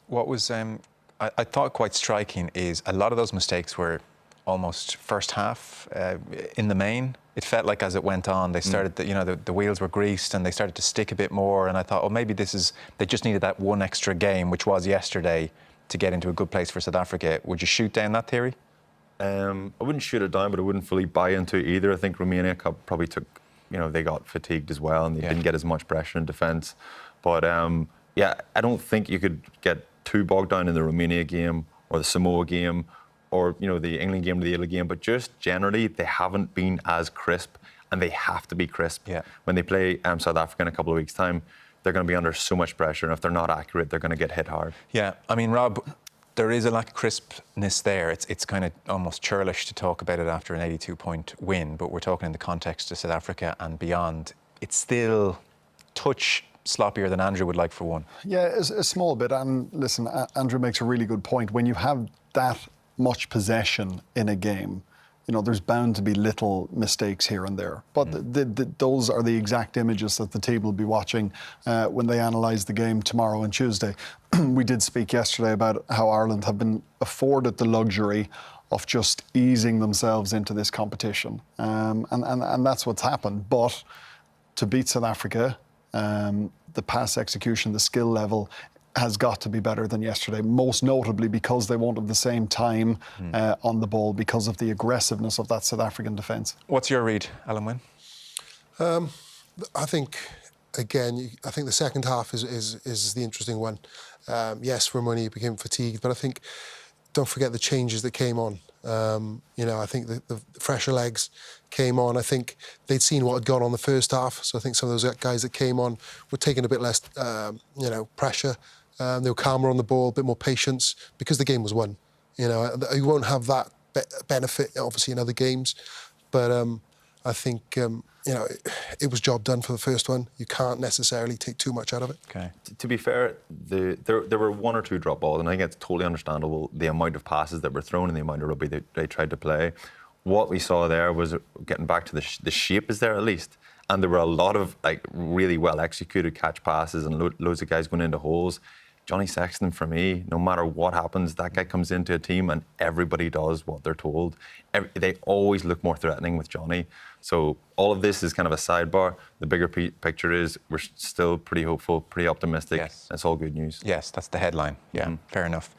What was I thought quite striking is a lot of those mistakes were almost first half in the main. It felt like as it went on, they started, the wheels were greased and they started to stick a bit more. And I thought, oh, maybe they just needed that one extra game, which was yesterday, to get into a good place for South Africa. Would you shoot down that theory? I wouldn't shoot it down, but I wouldn't fully buy into it either. I think Romania probably took, they got fatigued as well and they didn't get as much pressure in defence. But I don't think you could get too bogged down in the Romania game or the Samoa game or, the England game or the Italy game. But just generally, they haven't been as crisp and they have to be crisp. Yeah. When they play South Africa in a couple of weeks' time, they're going to be under so much pressure. And if they're not accurate, they're going to get hit hard. Yeah, I mean, Rob, there is a lack of crispness there. It's kind of almost churlish to talk about it after an 82-point win, but we're talking in the context of South Africa and beyond. It's still touch sloppier than Andrew would like for one. Yeah, a small bit. And listen, Andrew makes a really good point. When you have that much possession in a game, there's bound to be little mistakes here and there. But those are the exact images that the team will be watching when they analyse the game tomorrow and Tuesday. We did speak yesterday about how Ireland have been afforded the luxury of just easing themselves into this competition. And that's what's happened. But to beat South Africa, the pass execution, the skill level has got to be better than yesterday, most notably because they won't have the same time on the ball because of the aggressiveness of that South African defence. What's your read, Alun? I think, again, the second half is the interesting one. Yes, Romania became fatigued, but I think, don't forget the changes that came on. I think the fresher legs came on. I think they'd seen what had gone on the first half, so I think some of those guys that came on were taking a bit less, pressure. They were calmer on the ball, a bit more patience, because the game was won. You won't have that benefit, obviously, in other games. But I think, it was job done for the first one. You can't necessarily take too much out of it. Okay. To be fair, there were one or two drop balls, and I think it's totally understandable the amount of passes that were thrown and the amount of rugby they tried to play. What we saw there was, getting back to the shape is there at least, and there were a lot of really well executed catch passes and loads of guys going into holes. Johnny Sexton, for me, no matter what happens, that guy comes into a team and everybody does what they're told. They always look more threatening with Johnny. So all of this is kind of a sidebar. The bigger picture is we're still pretty hopeful, pretty optimistic. Yes. It's all good news. Yes, that's the headline. Yeah, fair enough.